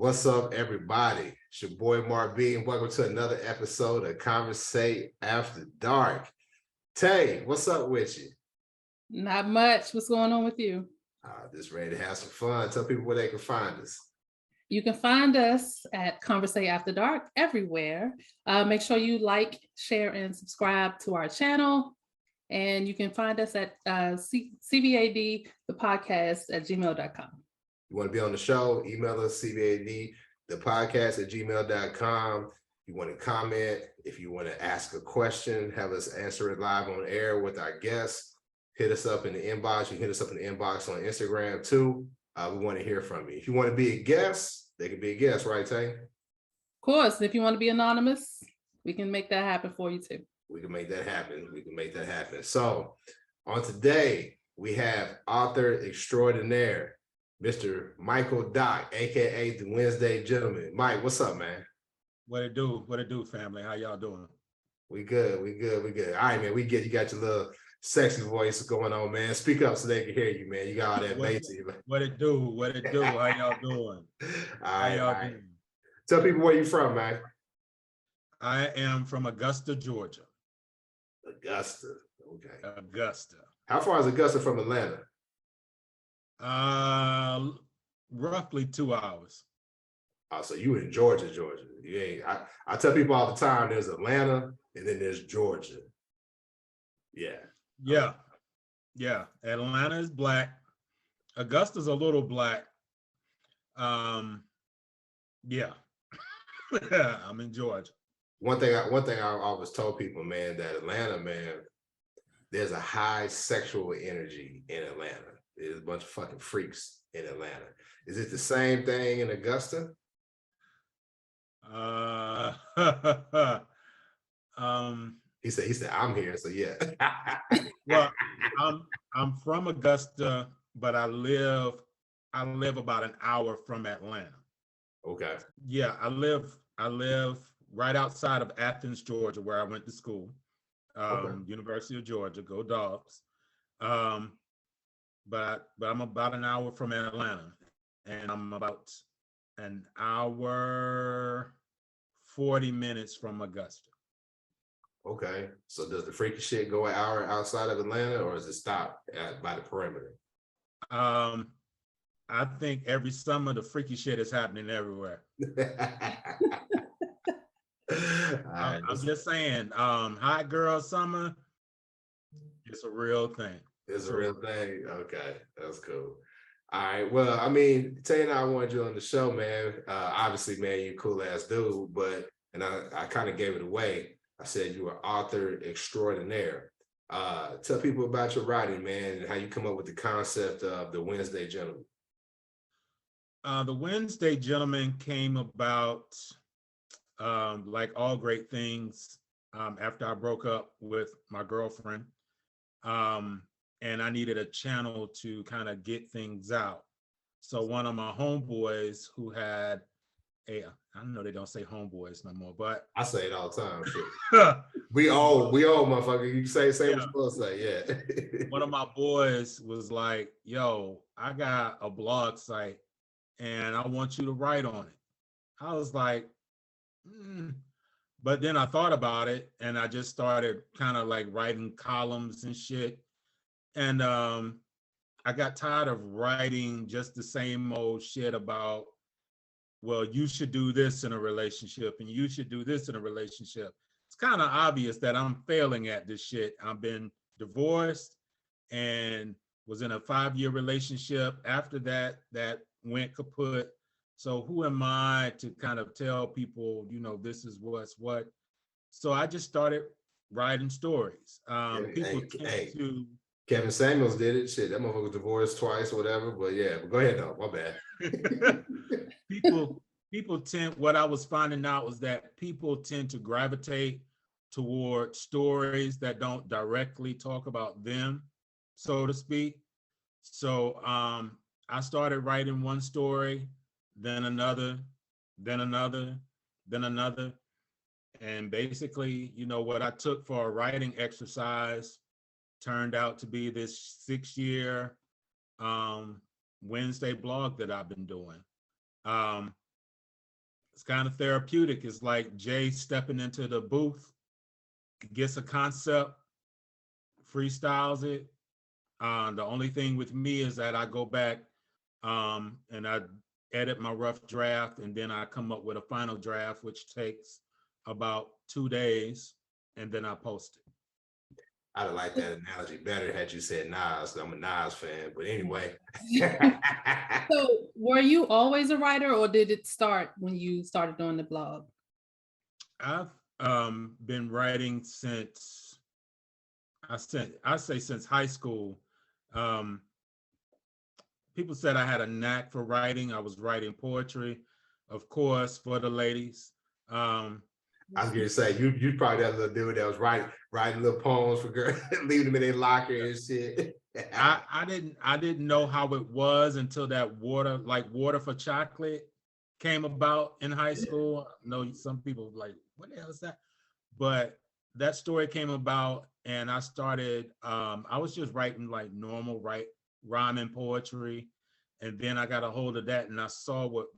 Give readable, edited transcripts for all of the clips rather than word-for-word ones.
What's up, everybody? It's your boy Mark B, and welcome to another episode of conVersate After Dark. Tay, what's up with you? Not much. What's going on with you? Just ready to have some fun. Tell people where they can find us. You can find us at conVersate After Dark everywhere. Make sure you like, share, and subscribe to our channel. And you can find us at CVAD, the podcast at gmail.com. You want to be on the show, email us CVAD, the podcast at gmail.com. You want to comment, if you want to ask a question, have us answer it live on air with our guests, hit us up in the inbox. You can hit us up in the inbox on Instagram too. We want to hear from you. If you want to be a guest, they can be a guest, right, Tay? Of course. If you want to be anonymous, we can make that happen for you too. We can make that happen. We can make that happen. So on today, we have author extraordinaire, Mr. Michael Dock, aka the Wednesday Gentleman. Mike, what's up, man? What it do? What it do, family? How y'all doing? We good. We good. We good. All right, man. We get you. Got your little sexy voice going on, man. Speak up so they can hear you, man. You got all that bass in you. What it do? What it do? How y'all doing? How y'all doing? Tell people where you from, man. I am from Augusta, Georgia. Augusta. Okay. Augusta. How far is Augusta from Atlanta? Roughly 2 hours. Oh, so you in Georgia. You ain't. I tell people all the time, there's Atlanta and then there's Georgia. Yeah. Atlanta is black. Augusta's a little black. I'm in Georgia. One thing I always told people, man, that Atlanta, man, there's a high sexual energy in Atlanta. There's a bunch of fucking freaks in Atlanta. Is it the same thing in Augusta? He said, I'm here, so yeah. Well, I'm from Augusta, but I live about an hour from Atlanta. Okay. Yeah, I live right outside of Athens, Georgia, where I went to school. Okay. University of Georgia, go Dogs. But I'm about an hour from Atlanta, and I'm about an hour 40 minutes from Augusta. Okay, so does the freaky shit go an hour outside of Atlanta, or is it stop by the perimeter? I think every summer the freaky shit is happening everywhere. I'm just saying, hot girl summer, it's a real thing. It's a real thing. Okay, that's cool. All right. Well, I mean, Tay and I wanted you on the show, man. Obviously, man, you cool ass dude, but I kind of gave it away. I said you were author extraordinaire. Tell people about your writing, man, and how you come up with the concept of the Wednesday Gentleman. The Wednesday Gentleman came about, like all great things, after I broke up with my girlfriend. And I needed a channel to kind of get things out. So one of my homeboys who had I know they don't say homeboys no more, but I say it all the time. we all motherfucker. You say what you're supposed to say, yeah. One of my boys was like, yo, I got a blog site and I want you to write on it. I was like, But then I thought about it and I just started kind of like writing columns and shit. And I got tired of writing just the same old shit about, well, you should do this in a relationship and you should do this in a relationship. It's kind of obvious that I'm failing at this shit. I've been divorced and was in a 5-year relationship. After that went kaput. So who am I to kind of tell people, this is what's what? So I just started writing stories. People tend to... Kevin Samuels did it. Shit, that motherfucker was divorced twice or whatever. But yeah, go ahead though. My bad. people tend. What I was finding out was that people tend to gravitate toward stories that don't directly talk about them, so to speak. So I started writing one story, then another, then another, then another, and basically, what I took for a writing exercise turned out to be this 6-year Wednesday blog that I've been doing. It's kind of therapeutic. It's like Jay stepping into the booth, gets a concept, freestyles it. The only thing with me is that I go back and I edit my rough draft, and then I come up with a final draft, which takes about 2 days, and then I post it. I'd have liked that analogy better had you said Nas. I'm a Nas fan, but anyway. So were you always a writer, or did it start when you started doing the blog? I've been writing since I say since high school. People said I had a knack for writing. I was writing poetry, of course, for the ladies. I was gonna say you probably that little dude that was writing little poems for girls, leaving them in their locker and shit. I didn't know how it was until that water for chocolate came about in high school. I know some people were like, what the hell is that? But that story came about, and I started. I was just writing like normal rhyming poetry, and then I got a hold of that, and I saw what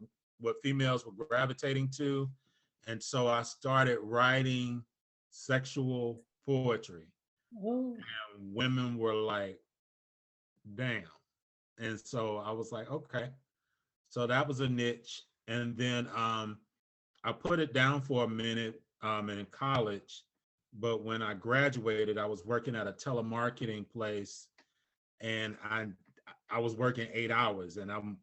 females were gravitating to, and so I started writing sexual poetry. Oh. And women were like, damn. And so I was like, okay. So that was a niche. And then I put it down for a minute in college. But when I graduated, I was working at a telemarketing place, and I was working 8 hours, and I'm,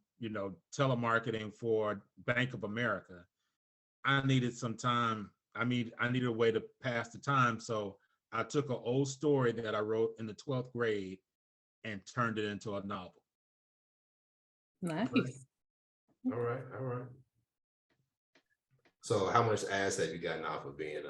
telemarketing for Bank of America. I needed some time. I needed a way to pass the time. So I took an old story that I wrote in the 12th grade and turned it into a novel. Nice. All right. So how much ass have you gotten off of being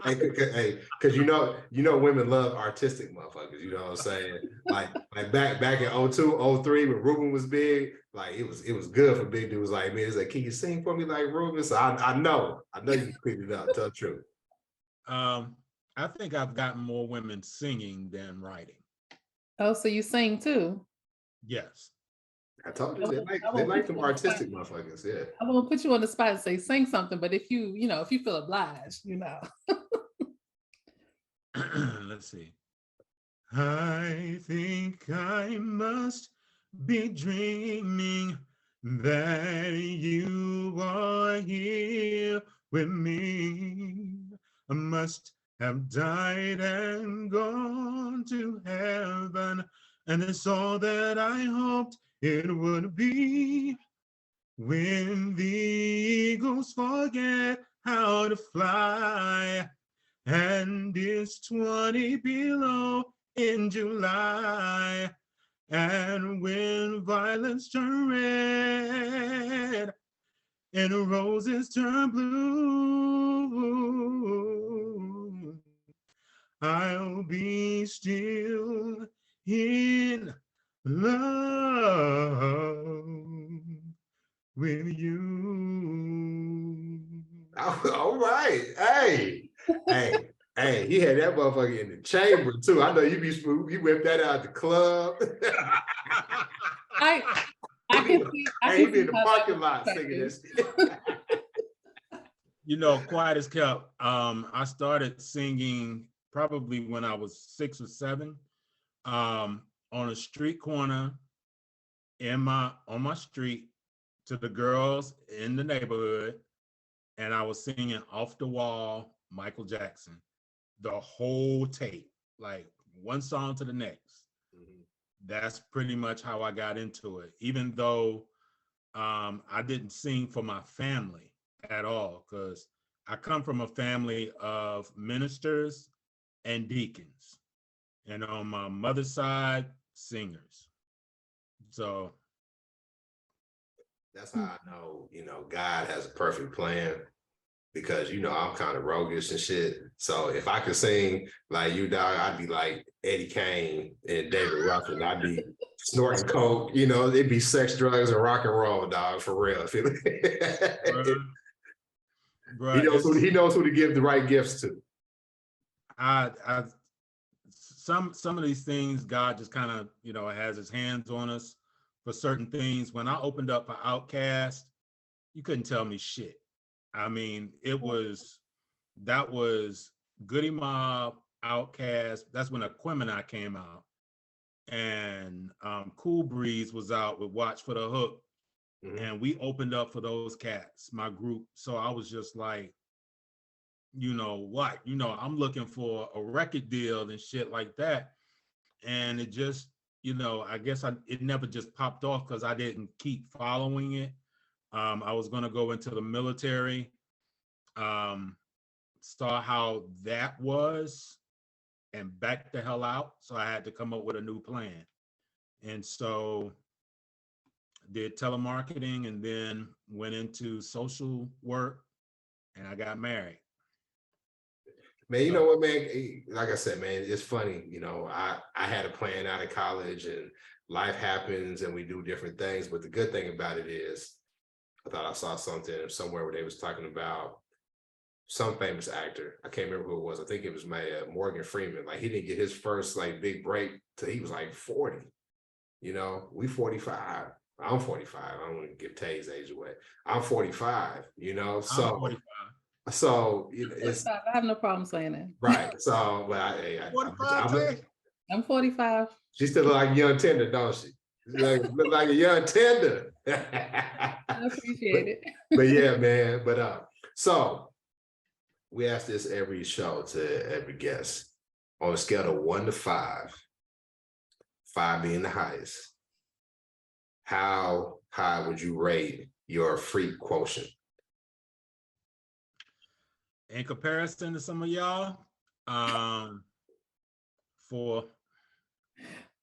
hey, because women love artistic motherfuckers, you know what I'm saying? Like back in 02, 03 when Ruben was big, like it was good for big dudes like me. It's like, can you sing for me like Ruben? So I know you can clean it up, tell the truth. I think I've gotten more women singing than writing. Oh, so you sing too? Yes. I told you they like them artistic motherfuckers, yeah. I won't put you on the spot and say sing something, but if you feel obliged, Let's see. I think I must be dreaming that you are here with me. I must have died and gone to heaven, and it's all that I hoped it would be. When the eagles forget how to fly, and it's 20 below in July, and when violets turn red and roses turn blue, I'll be still in love with you. All right. Hey, he had that motherfucker in the chamber too. I know you be smooth. You whipped that out the club. I can see. He be in the parking lot singing this. Quiet as kept. I started singing probably when I was 6 or 7, on a street corner on my street to the girls in the neighborhood, and I was singing Off the Wall, Michael Jackson, the whole tape, like one song to the next. Mm-hmm. That's pretty much how I got into it, even though I didn't sing for my family at all, because I come from a family of ministers and deacons, and on my mother's side, singers. So that's how I know, God has a perfect plan, because I'm kind of roguish and shit. So if I could sing like you, dog, I'd be like Eddie Kane and David Ruffin. I'd be snorting coke, it'd be sex, drugs, and rock and roll, dog, for real. He knows who to give the right gifts to. Some of these things, God just kind of, has his hands on us for certain things. When I opened up for Outkast, you couldn't tell me shit. I mean, that was Goody Mob, Outkast. That's when Aquemini came out. And Cool Breeze was out with Watch for the Hook. And we opened up for those cats, my group. So I was just like, I'm looking for a record deal and shit like that. And it just, I guess it never just popped off because I didn't keep following it. I was going to go into the military, saw how that was, and back the hell out. So I had to come up with a new plan. And so did telemarketing and then went into social work, and I got married. Man, you know what, man? Like I said, man, it's funny. I had a plan out of college, and life happens, and we do different things. But the good thing about it is, I thought I saw something somewhere where they was talking about some famous actor. I can't remember who it was. I think it was Morgan Freeman. Like, he didn't get his first big break till he was like 40. We 45. I'm 45. I don't want to give Tay's age away. I'm 45. I'm 45. So it's. I have no problem saying that. Right. So, but I'm 45. She still look like a young tender, don't she? Look like a young tender. I appreciate it. But yeah, man. But so we ask this every show to every guest on a scale of 1 to 5, 5 being the highest. How high would you rate your freak quotient? In comparison to some of y'all, 4.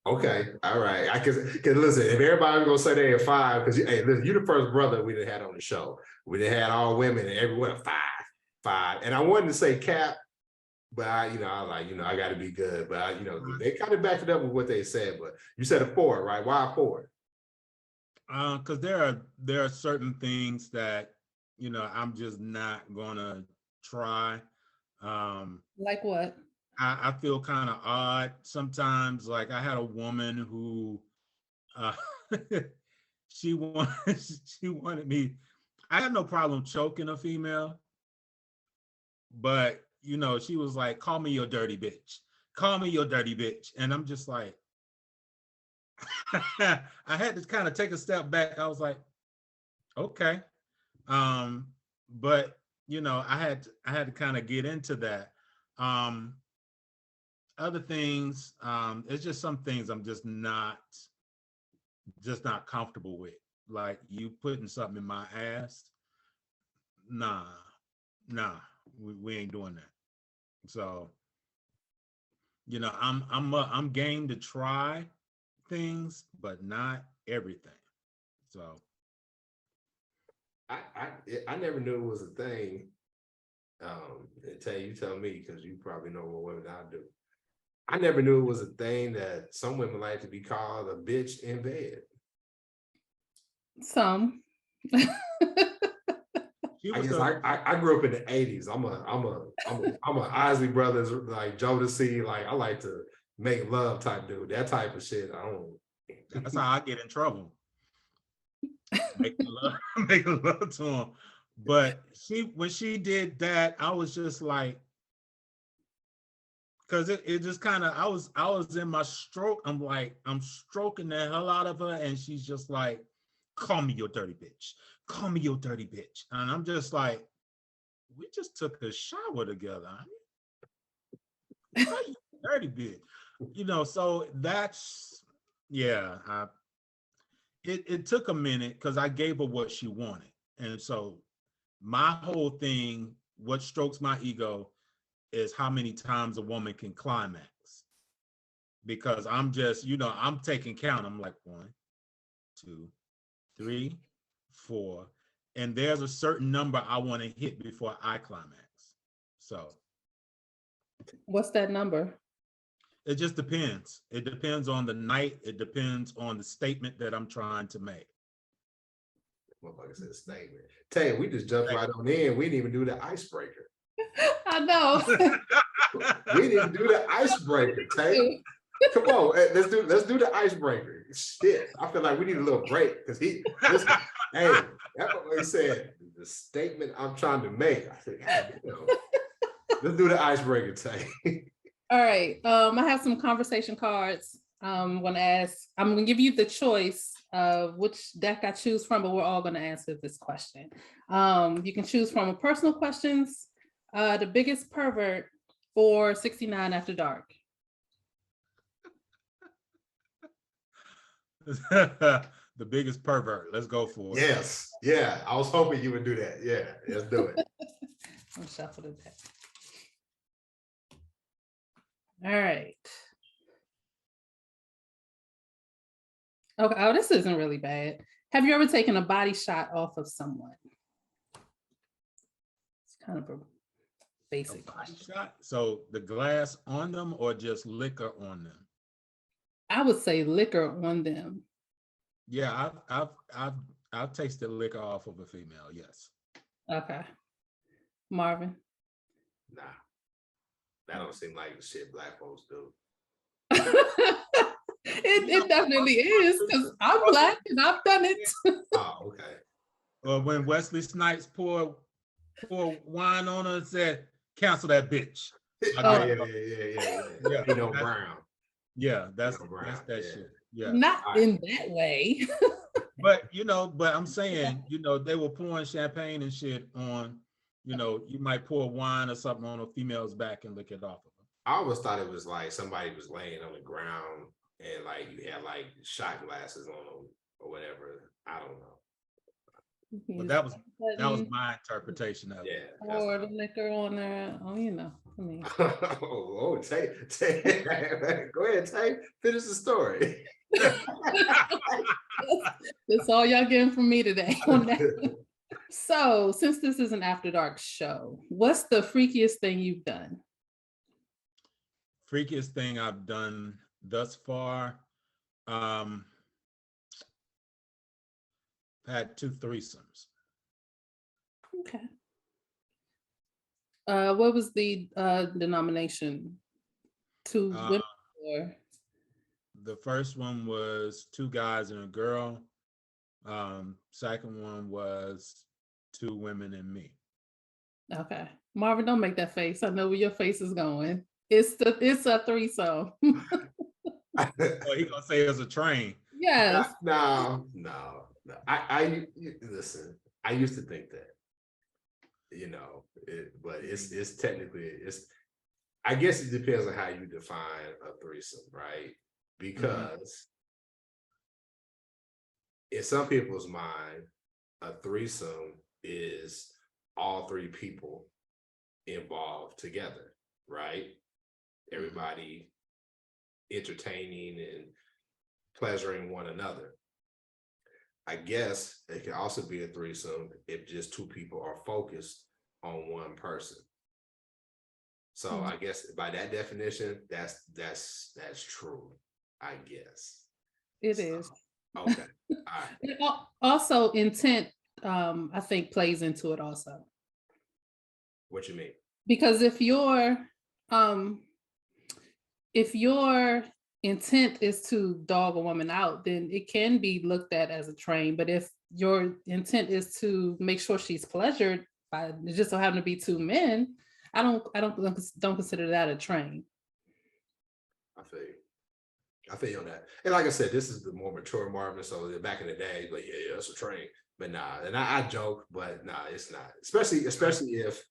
Okay, all right. Cause listen, if everybody's gonna say they're 5, because listen, you're the first brother we done had on the show. We done had all women and everyone 5. And I wanted to say Cap, but I got to be good. But they kind of backed it up with what they said. But you said a 4, right? Why 4? Because there are certain things that I'm just not gonna try. Like what? I feel kind of odd sometimes. Like, I had a woman who she wanted me. I had no problem choking a female, but she was like, "Call me your dirty bitch. Call me your dirty bitch." And I'm just like, I had to kind of take a step back. I was like, okay. But I had to kind of get into that. Other things, it's just some things I'm just not comfortable with. Like, you putting something in my ass. Nah, we ain't doing that. So, I'm game to try things, but not everything. So I never knew it was a thing. You tell me, because you probably know more women than I do. I never knew it was a thing that some women like to be called a bitch in bed. Some. I grew up in the 80s. I'm a Isley Brothers, like Jodeci, like I like to make love type dude. That type of shit. I don't. That's how I get in trouble. Making love to him. But when she did that, I was just like, because it just kind of, I was in my stroke. I'm stroking the hell out of her, and she's just like, "Call me your dirty bitch. Call me your dirty bitch." And I'm just like, we just took a shower together. Call you dirty bitch. So that's, yeah. It took a minute because I gave her what she wanted. And so my whole thing, what strokes my ego, is how many times a woman can climax. Because I'm just, I'm taking count. I'm like 1, 2, 3, 4. And there's a certain number I want to hit before I climax. So. What's that number? It just depends. It depends on the night. It depends on the statement that I'm trying to make. Motherfucker said statement. Tay, we just jumped right on in. We didn't even do the icebreaker. I know. We didn't do the icebreaker, Tay. Come on, let's do the icebreaker. Shit, I feel like we need a little break because listen, hey, that's what he said. The statement I'm trying to make. I said, God, let's do the icebreaker, Tay. All right. I have some conversation cards. I'm gonna give you the choice of which deck I choose from, but we're all gonna answer this question. You can choose from a personal questions, the biggest pervert, or 69 After Dark. The biggest pervert. Let's go for it. Yes, yeah. I was hoping you would do that. Yeah, let's do it. I'll shuffle the deck. All right. Okay. Oh, this isn't really bad. Have you ever taken a body shot off of someone? It's kind of a basic question. Shot. So the glass on them or just liquor on them? I would say liquor on them. Yeah, I've tasted liquor off of a female. Yes. Okay. Marvin. Nah, that don't seem like the shit black folks do. It definitely is because I'm Black and I've done it. Oh, okay. Or when Wesley Snipes poured wine on her and said, "Cancel that bitch." Oh, yeah. You know, Brown. Yeah, that's Brown, that yeah. shit. Yeah. Not in that way. But I'm saying, they were pouring champagne and shit on, you might pour wine or something on a female's back and lick it off of them. I always thought it was like somebody was laying on the ground and like you had like shot glasses on them or whatever. I don't know. But that was my interpretation of it. Yeah. Or the liquor on there. Oh, I mean. Tay, go ahead, Tay. Finish the story. That's all y'all getting from me today on that. So, since this is an After Dark show, what's the freakiest thing you've done? Freakiest thing I've done thus far, had 2 threesomes. Okay. What was the denomination? 2 women or? The first one was 2 guys and a girl. Second one was 2 women and me. Okay. Marvin, don't make that face. I know where your face is going. It's a threesome. Oh, he gonna say it's a train. Yes. No. I listen. I used to think that, but it's technically I guess it depends on how you define a threesome, right? Because in some people's mind, a threesome is all 3 people involved together, right? Everybody entertaining and pleasuring one another. I guess it can also be a threesome if just 2 people are focused on one person. So I guess by that definition, that's true, I guess. It is. Okay. All right. Also, intent, I think, plays into it also. What you mean? Because if your intent is to dog a woman out, then it can be looked at as a train. But if your intent is to make sure she's pleasured by it just so happen to be 2 men, I don't consider that a train. I feel you on that. And like I said, this is the more mature Marvin. So back in the day, like, yeah, it's a train. But nah, and I joke, but nah, it's not. Especially if,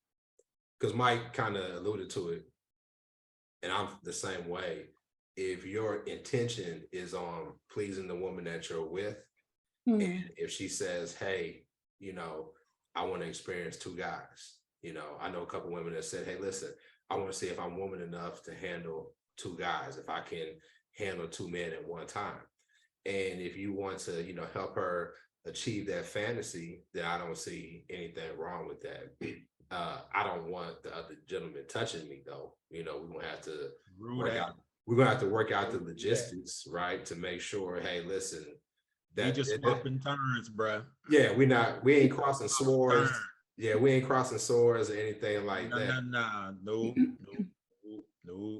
because Mike kind of alluded to it, and I'm the same way. If your intention is on pleasing the woman that you're with, and if she says, hey, I want to experience 2 guys. I know a couple women that said, hey, listen, I want to see if I'm woman enough to handle 2 guys, if I can handle 2 men at one time. And if you want to, help her achieve that fantasy, then I don't see anything wrong with that. I don't want the other gentleman touching me though. We're gonna have to work out the logistics, right? To make sure, hey, listen, That just swapping turns, bro. Yeah, we ain't crossing swords. Yeah, we ain't crossing swords or anything like that. No.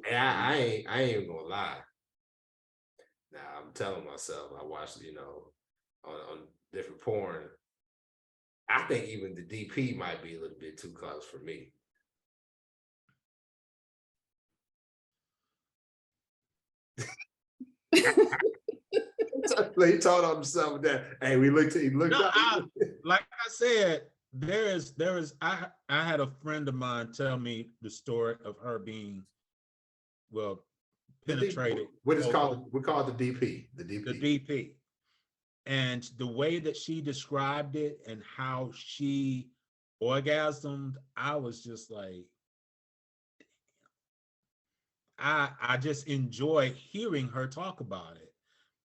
And I ain't even gonna lie. Now I'm telling myself, I watched, on different porn. I think even the DP might be a little bit too close for me. He told himself that, hey, he looked No, up. like I said, I had a friend of mine tell me the story of her being, well, penetrated. What is called, we call it the DP. The DP. And the way that she described it and how she orgasmed, I was just like, I just enjoy hearing her talk about it.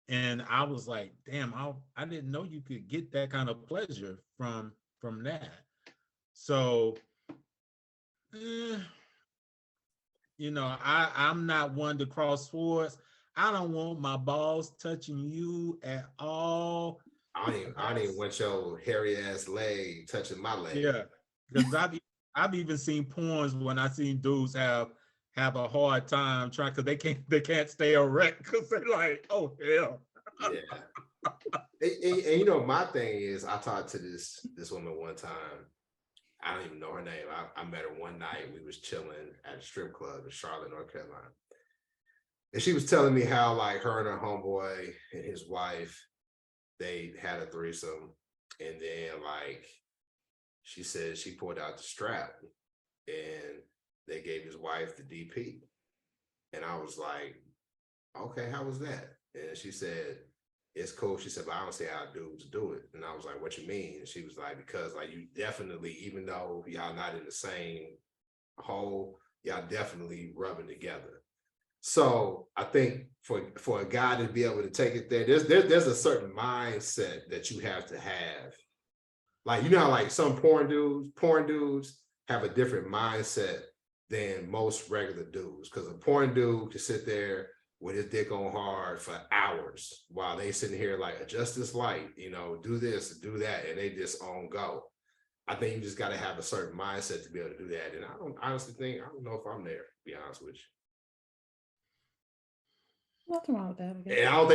And I was like, damn, I didn't know you could get that kind of pleasure from that. So, I'm not one to cross swords. I don't want my balls touching you at all. I don't even want your hairy ass leg touching my leg. Yeah, because I've even seen porns when I seen dudes have a hard time trying because they can't stay erect because they're like, oh hell. Yeah. And my thing is, I talked to this woman one time. I don't even know her name. I met her one night. We was chilling at a strip club in Charlotte, North Carolina. And she was telling me how like her and her homeboy and his wife, they had a threesome. And then like she said she pulled out the strap and they gave his wife the DP. And I was like, okay, how was that? And she said, it's cool. She said, but I don't see how dudes do it. And I was like, what you mean? And she was like, because like you definitely, even though y'all not in the same hole, y'all definitely rubbing together. So I think for a guy to be able to take it there, there's a certain mindset that you have to have. Like, you know how like some porn dudes have a different mindset than most regular dudes. Because a porn dude can sit there with his dick on hard for hours while they sitting here like, adjust this light, do this, do that, and they just on go. I think you just got to have a certain mindset to be able to do that. And I don't know if I'm there, to be honest with you. Nothing wrong with that. And I don't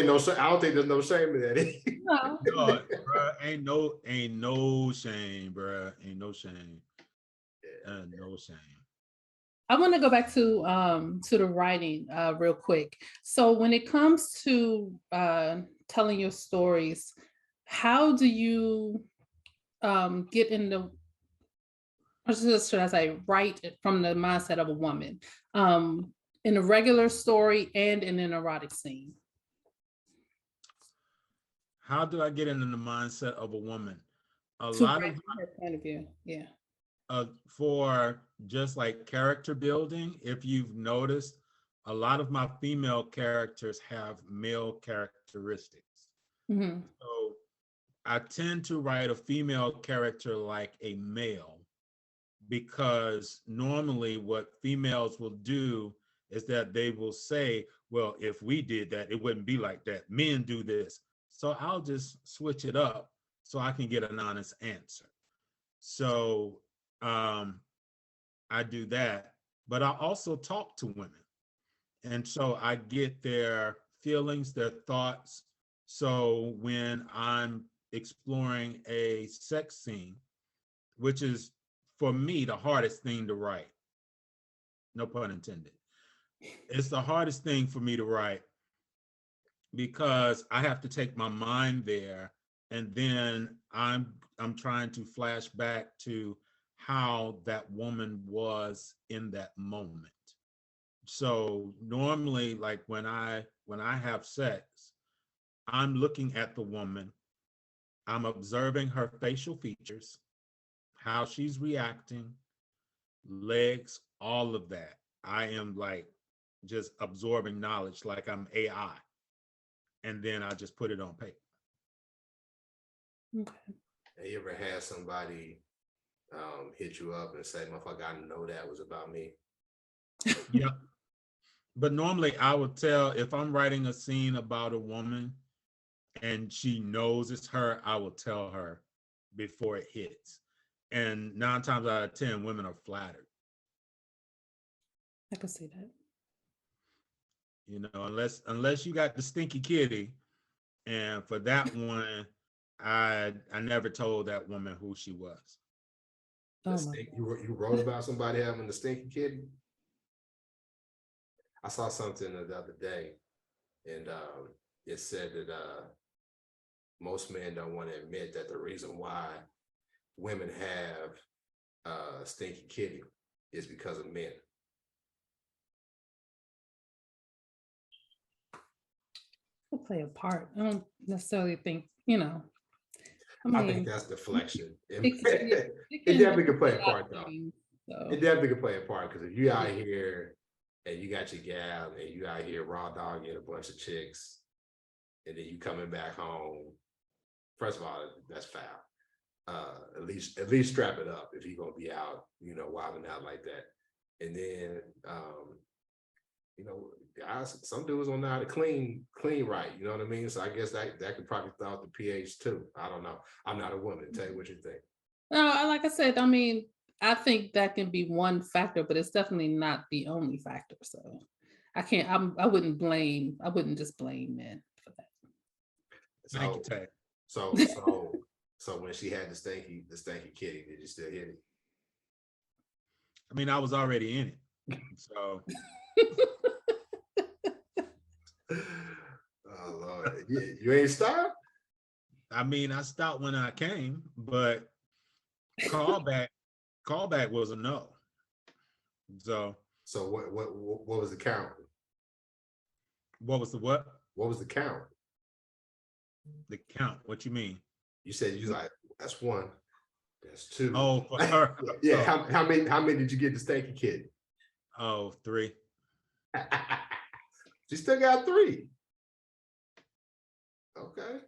think there's no shame in that. No. God, bro, ain't no shame, bro. Ain't no shame. No shame. I want to go back to the writing real quick. So when it comes to telling your stories, how do you get in the, or should I say, write it from the mindset of a woman in a regular story and in an erotic scene? How do I get into the mindset of a woman? A To lot write of from her point of view, yeah. For just like character building, if you've noticed, a lot of my female characters have male characteristics. Mm-hmm. So I tend to write a female character like a male, because normally what females will do is that they will say, well, if we did that, it wouldn't be like that. Men do this. So I'll just switch it up so I can get an honest answer. So I do that, but I also talk to women. And so I get their feelings, their thoughts. So when I'm exploring a sex scene, which is for me the hardest thing to write, no pun intended. It's the hardest thing for me to write because I have to take my mind there, and then I'm trying to flash back to how that woman was in that moment. So normally, like when I have sex, I'm looking at the woman, I'm observing her facial features, how she's reacting, legs, all of that. I am like just absorbing knowledge like I'm AI. And then I just put it on paper. Okay. Have you ever had somebody hit you up and say, motherfucker, I know that was about me? Yeah. But normally I would tell, if I'm writing a scene about a woman and she knows it's her, I will tell her before it hits. And 9 times out of 10, women are flattered. I can see that. You know, unless you got the stinky kitty. And for that one, I never told that woman who she was. You wrote about somebody having the stinky kitty? I saw something the other day, and it said that most men don't want to admit that the reason why women have stinky kitty is because of men. Will play a part. I don't necessarily think, I think that's deflection. it It definitely could play a part, though. So. It definitely could play a part, because if you out here and you got your gal and you out here raw dogging a bunch of chicks, and then you coming back home, first of all, that's foul. At least strap it up if you're gonna be out, wilding out like that. And then guys, some dudes don't know how to clean right, you know what I mean? So I guess that could probably throw out the pH too. I don't know. I'm not a woman. Tell you what you think. No, like I said, I mean, I think that can be one factor, but it's definitely not the only factor. So I wouldn't just blame men for that. Thank you, Tay. So when she had the stinky kitty, did you still hit it? I mean, I was already in it. So oh Lord, you ain't stopped? I mean, I stopped when I came, but callback was a no. So what was the count? What was the what? What was the count? The count. What you mean? You said you like, that's one, that's two. Oh, for her. Yeah. Oh. How many did you get the stinky kitty? Oh, 3. She still got 3. Okay.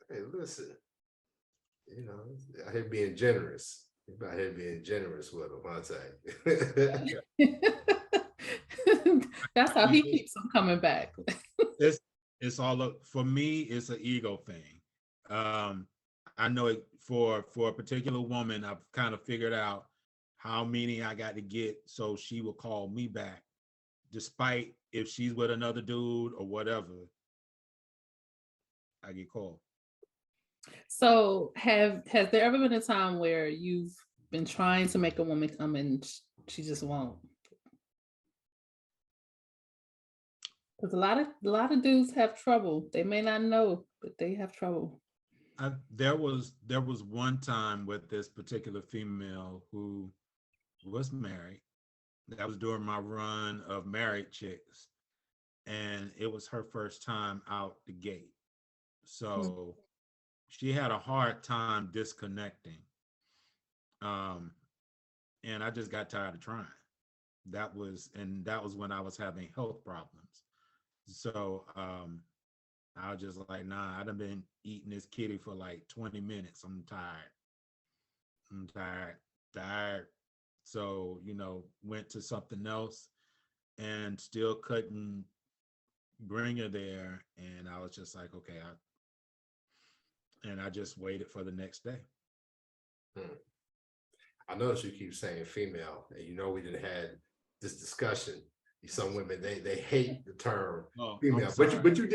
Hey, listen. Out here being generous. You're out here being generous with them, I'll say. That's how he keeps them coming back. It's all for me. It's an ego thing. I know it for a particular woman. I've kind of figured out how many I got to get so she will call me back, despite if she's with another dude or whatever. I get called. So has there ever been a time where you've been trying to make a woman come and she just won't? Because a lot of dudes have trouble. They may not know, but they have trouble. There was one time with this particular female who was married. That was during my run of married chicks, and it was her first time out the gate. So she had a hard time disconnecting. And I just got tired of trying. That was when I was having health problems. So I was just like, nah, I done been eating this kitty for like 20 minutes. I'm tired. So, went to something else and still couldn't bring her there. And I was just like, okay, I just waited for the next day. I noticed you keep saying female, and we didn't had this discussion. Some women they hate the term female, but you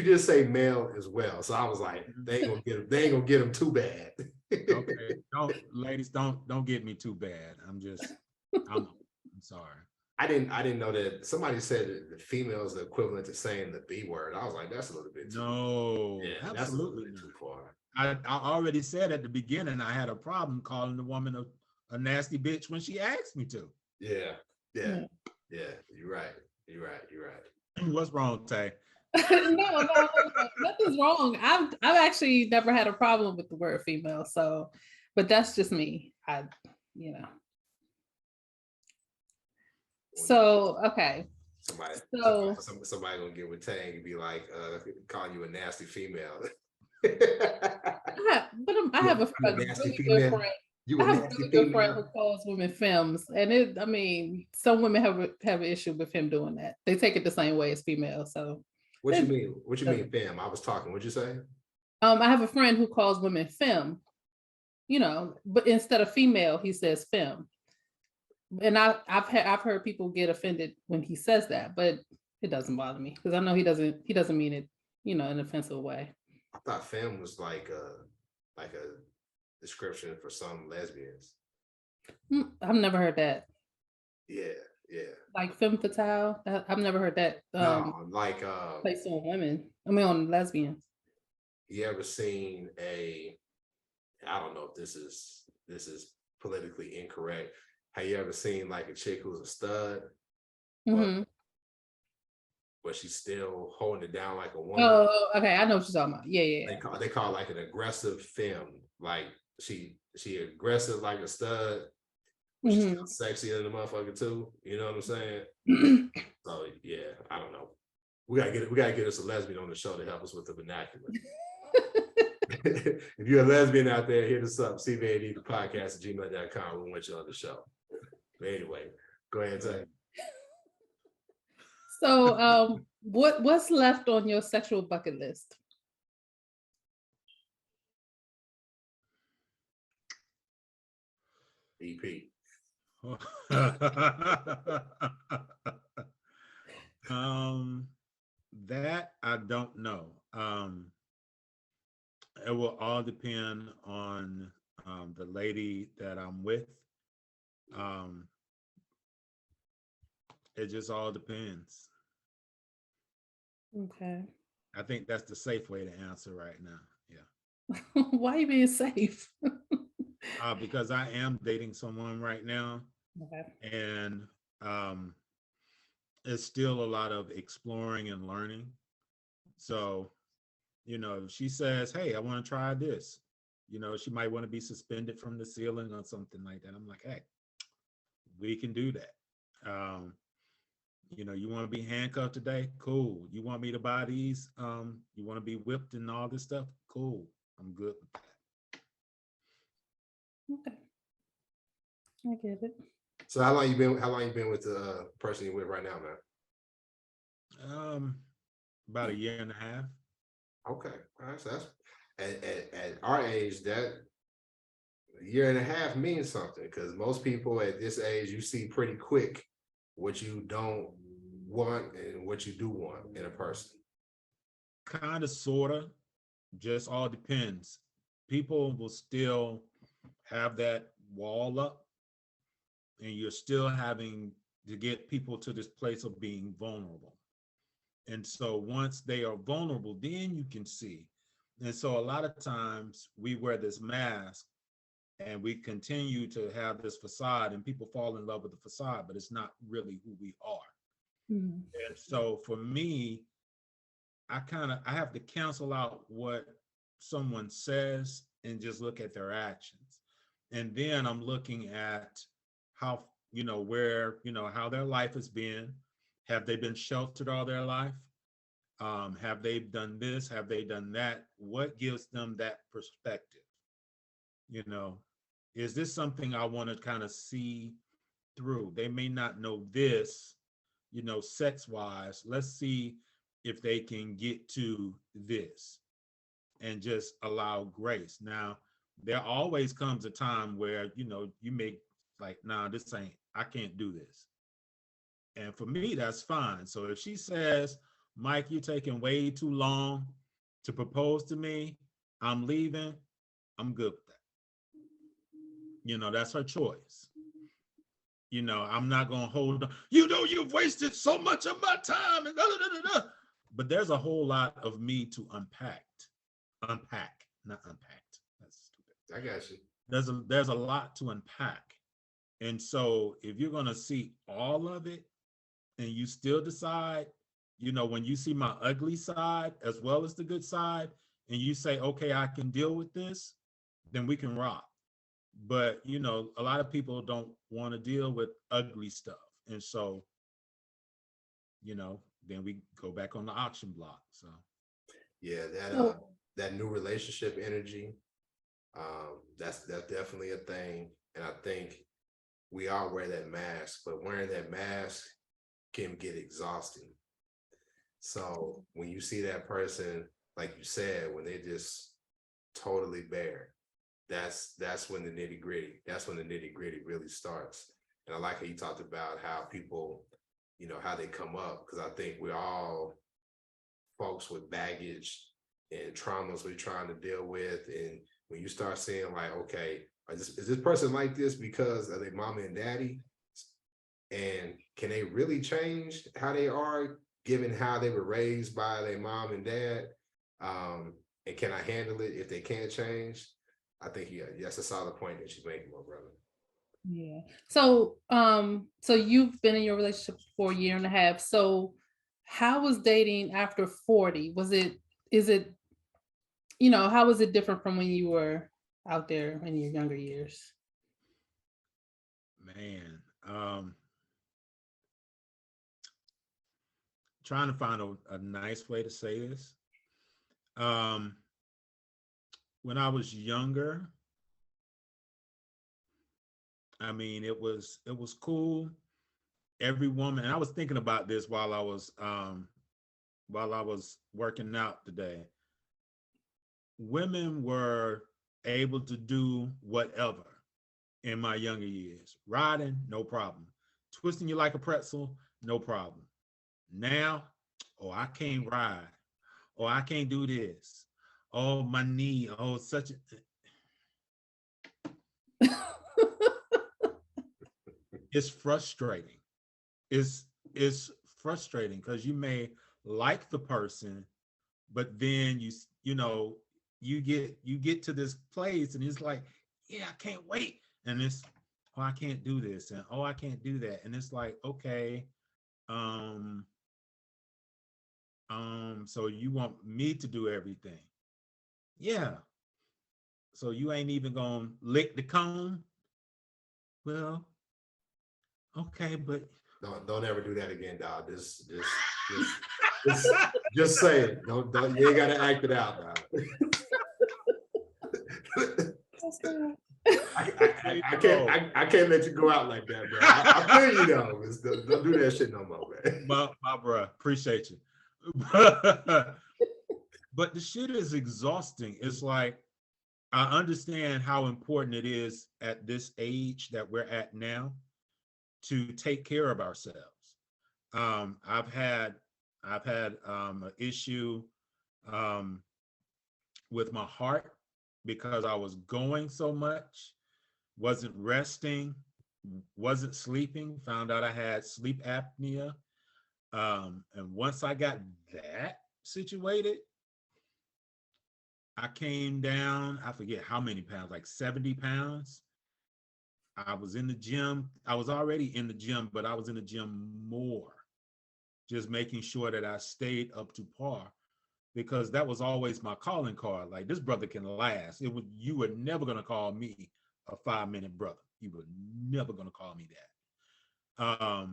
did say male as well. So I was like, they ain't gonna get them too bad. Okay, ladies, don't get me too bad. I'm sorry. I didn't know that. Somebody said that the female is the equivalent to saying the B word. I was like, that's a little bit too. No, yeah, that's a little bit too far. I already said at the beginning I had a problem calling the woman a nasty bitch when she asked me to. Yeah. You're right. What's wrong, Tay? No, nothing's wrong. I've actually never had a problem with the word female. So, but that's just me. So okay. Somebody gonna get with Tang and be like, calling you a nasty female. I have a really good friend. I have a really good friend who calls women femmes, and some women have an issue with him doing that. They take it the same way as females. So what you mean? What you mean, femme? I was talking. What'd you say? I have a friend who calls women femme, but instead of female, he says femme. And I've heard people get offended when he says that, but It doesn't bother me because I know he doesn't mean it, in an offensive way. I thought femme was like a description for some lesbians. I've never heard that. Yeah, yeah. Like femme fatale. I've never heard that No, like placed on women. I mean on lesbians. you ever seen I don't know if this is politically incorrect. Have you ever seen like a chick who's a stud, Mhm. but she's still holding it down like a woman? Oh, okay. I know what you're talking about. Yeah, yeah. They call it like an aggressive femme. Like she aggressive like a stud, but she's still sexy in the motherfucker too. You know what I'm saying? So yeah, I don't know. We gotta get us a lesbian on the show to help us with the vernacular. If you're a lesbian out there, hit us up, CVAD the podcast at gmail.com. We want you on the show. But anyway, go ahead and say. So what's left on your sexual bucket list? EP. That I don't know. It will all depend on the lady that I'm with. It just all depends. Okay. I think that's the safe way to answer right now. Yeah. Why are you being safe? Because I am dating someone right now, Okay. and it's still a lot of exploring and learning. So, if she says, "Hey, I want to try this," she might want to be suspended from the ceiling or something like that. I'm like, "Hey, we can do that." You want to be handcuffed today? Cool. You want me to buy these? You want to be whipped and all this stuff? Cool. I'm good with that. Okay. I get it. So how long you been with the person you're with right now, man? About a year and a half. Okay. All right. So that's at our age, that a year and a half means something, because most people at this age, you see pretty quick what you don't want and what you do want in a person. Kind of, sort of, just all depends. People will still have that wall up, and you're still having to get people to this place of being vulnerable. And so once they are vulnerable, then you can see. And so a lot of times we wear this mask and we continue to have this facade, and people fall in love with the facade, but it's not really who we are. Mhm. And so for me, I have to cancel out what someone says and just look at their actions. And then I'm looking at how, where, how their life has been. Have they been sheltered all their life? Have they done this? Have they done that? What gives them that perspective? Is this something I want to kind of see through? They may not know this, sex wise. Let's see if they can get to this and just allow grace. Now, there always comes a time where, you may like, nah, I can't do this. And for me, that's fine. So if she says, Mike, you're taking way too long to propose to me, I'm leaving, I'm good with that. That's her choice. I'm not going to hold on. You've wasted so much of my time. And But there's a whole lot of me to unpack, not unpacked. That's stupid. I got you. There's a lot to unpack. And so if you're going to see all of it and you still decide, when you see my ugly side as well as the good side, and you say, okay, I can deal with this, then we can rock. But, a lot of people don't want to deal with ugly stuff. And so, then we go back on the auction block. So, yeah, that new relationship energy, that's definitely a thing. And I think we all wear that mask, but wearing that mask can get exhausting. So when you see that person, like you said, when they're just totally bare, that's when the nitty gritty really starts. And I like how you talked about how people you know, how they come up. Because I think we're all folks with baggage and traumas we're trying to deal with. And when you start seeing like, okay, is this person like this because of their mama and daddy? And can they really change how they are given how they were raised by their mom and dad? And can I handle it if they can't change? I think, yeah, that's a solid point that you're making, my brother. Yeah. So, so you've been in your relationship for a year and a half. So how was dating after 40? Is it, how was it different from when you were out there in your younger years? Man, trying to find a nice way to say this. When I was younger, I mean, it was cool. Every woman, and I was thinking about this while I was working out today. Women were able to do whatever in my younger years. Riding, no problem. Twisting you like a pretzel, no problem. Now, oh, I can't ride. Oh, I can't do this. Oh, my knee. Oh, such a it's frustrating. It's frustrating because you may like the person, but then you get to this place and it's like, yeah, I can't wait. And it's, oh, I can't do this, and oh, I can't do that. And it's like, okay, so you want me to do everything. Yeah. So you ain't even gonna lick the cone? Well, okay, but Don't ever do that again, dog. Just say it. Don't you ain't gotta act it out, dog. I can't let you go out like that, bro. I feel you though. Don't do that shit no more, man. My bro, appreciate you. But the shit is exhausting. It's like, I understand how important it is at this age that we're at now to take care of ourselves. I've had an issue with my heart because I was going so much, wasn't resting, wasn't sleeping, found out I had sleep apnea. And once I got that situated, I came down, I forget how many pounds, like 70 pounds. I was in the gym. I was already in the gym, but I was in the gym more, just making sure that I stayed up to par, because that was always my calling card. Like, this brother can last. You were never going to call me a 5-minute brother. You were never going to call me that.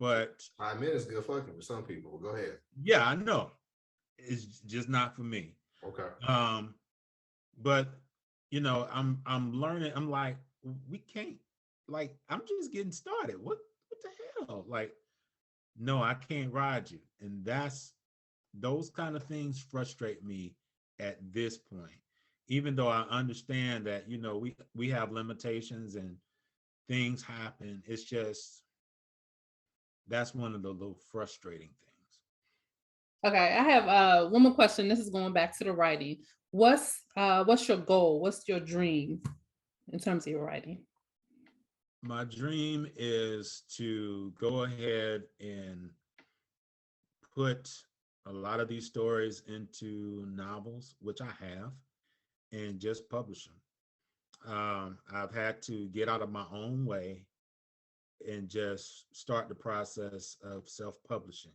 But 5 minutes good fucking for some people. Go ahead. yeah, I know. It's just not for me. Okay. But I'm learning. I'm like, we can't, like, I'm just getting started. What the hell? Like, no, I can't ride you. And those kind of things frustrate me at this point. Even though I understand that, we have limitations and things happen. It's just, that's one of the little frustrating things. Okay, I have one more question. This is going back to the writing. What's your goal? What's your dream in terms of your writing? My dream is to go ahead and put a lot of these stories into novels, which I have, and just publish them. I've had to get out of my own way and just start the process of self-publishing.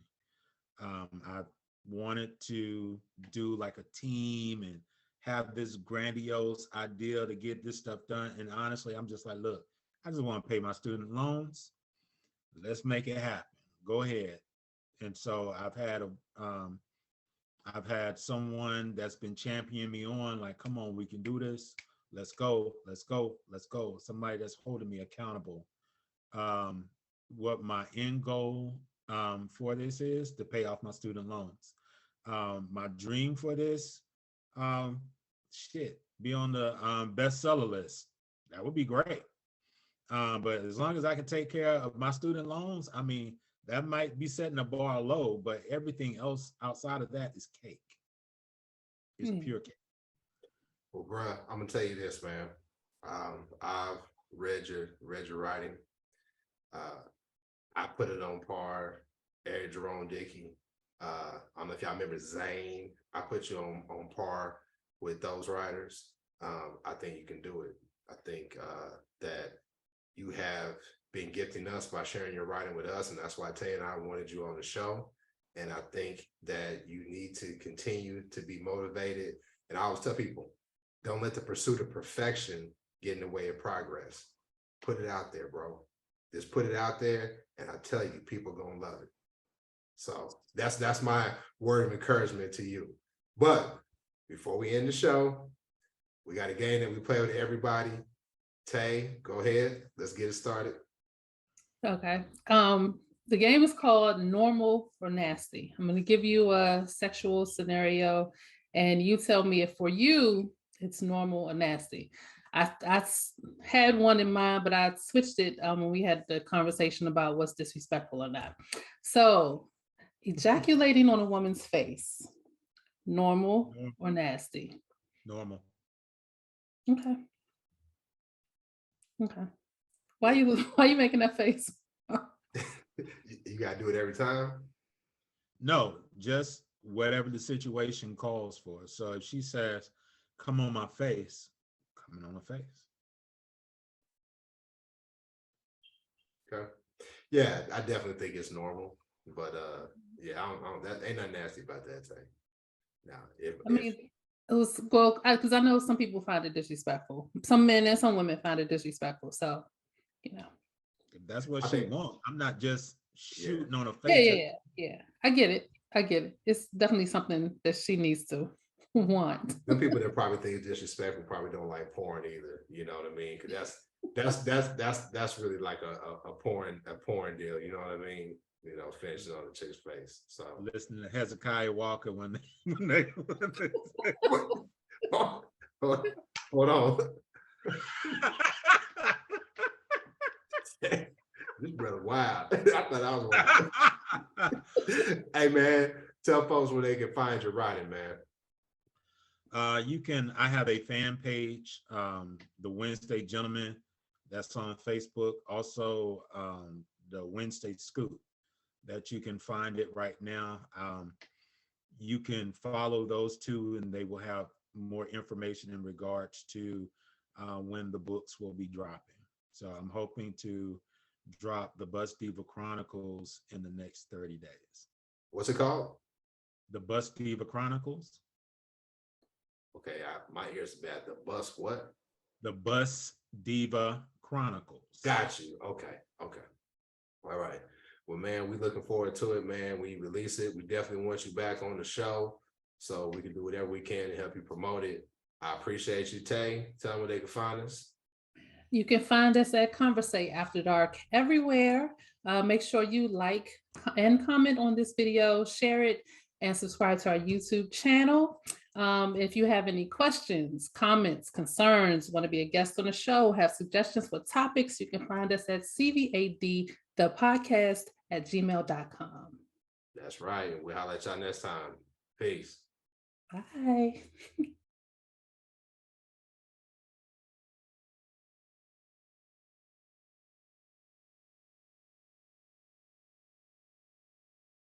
I wanted to do like a team and have this grandiose idea to get this stuff done. And honestly, I'm just like, look, I just want to pay my student loans. Let's make it happen. Go ahead. And so I've had someone that's been championing me on, like, come on, we can do this. Let's go. Somebody that's holding me accountable. What my end goal for this is to pay off my student loans. My dream for this, be on the bestseller list. That would be great. But as long as I can take care of my student loans, I mean, That might be setting the bar low, but everything else outside of that is cake. It's pure cake. Well, bruh, I'm gonna tell you this, man. I've read your writing. I put it on par. Eric Jerome Dickey. I don't know if y'all remember Zane. I put you on par with those writers. I think you can do it. I think that you have been gifting us by sharing your writing with us, and that's why Tay and I wanted you on the show. And I think that you need to continue to be motivated. And I always tell people, don't let the pursuit of perfection get in the way of progress. Put it out there, bro. Just put it out there, and I tell you, people gonna love it. So that's my word of encouragement to you. But before we end the show, we got a game that we play with everybody. Tay, go ahead. Let's get it started. Okay. The game is called Normal or Nasty. I'm going to give you a sexual scenario, and you tell me if for you it's normal or nasty. I had one in mind, but I switched it when we had the conversation about what's disrespectful or not. So, ejaculating on a woman's face, normal or nasty? Normal. Okay. Okay. Why you making that face? You gotta do it every time? No, just whatever the situation calls for. So if she says, come on my face, coming on her face. Okay. Yeah, I definitely think it's normal. But yeah, I don't that ain't nothing nasty about that thing. Now, It was well, because I know some people find it disrespectful. Some men and some women find it disrespectful. So, you know. If that's what she wants. I'm not just shooting on her Yeah, face. yeah. I get it. It's definitely something that she needs to want. Some people that probably think it's disrespectful probably don't like porn either. You know what I mean? Because that's really like a porn deal. You know what I mean? You know, finishing on the chick's face. So listening to Hezekiah Walker when they hold on. This brother wild. I thought I was wild. Hey man, tell folks where they can find your writing, man. I have a fan page, the Wednesday Gentleman, that's on Facebook. Also, the Wednesday Scoop, that you can find it right now. You can follow those two, and they will have more information in regards to when the books will be dropping. So I'm hoping to drop the Bus Diva Chronicles in the next 30 days. What's it called? The Bus Diva Chronicles. Okay, my ears are bad. The bus what? The Bus Diva Chronicles. Got you. Okay. All right. Well, man, we're looking forward to it, man. We release it. We definitely want you back on the show so we can do whatever we can to help you promote it. I appreciate you, Tay. Tell them where they can find us. You can find us at conVersate After Dark everywhere. Make sure you like and comment on this video, share it, and subscribe to our YouTube channel. If you have any questions, comments, concerns, want to be a guest on the show, have suggestions for topics, you can find us at CVAD, the podcast @gmail.com. That's right. We'll holler at y'all next time. Peace. Bye.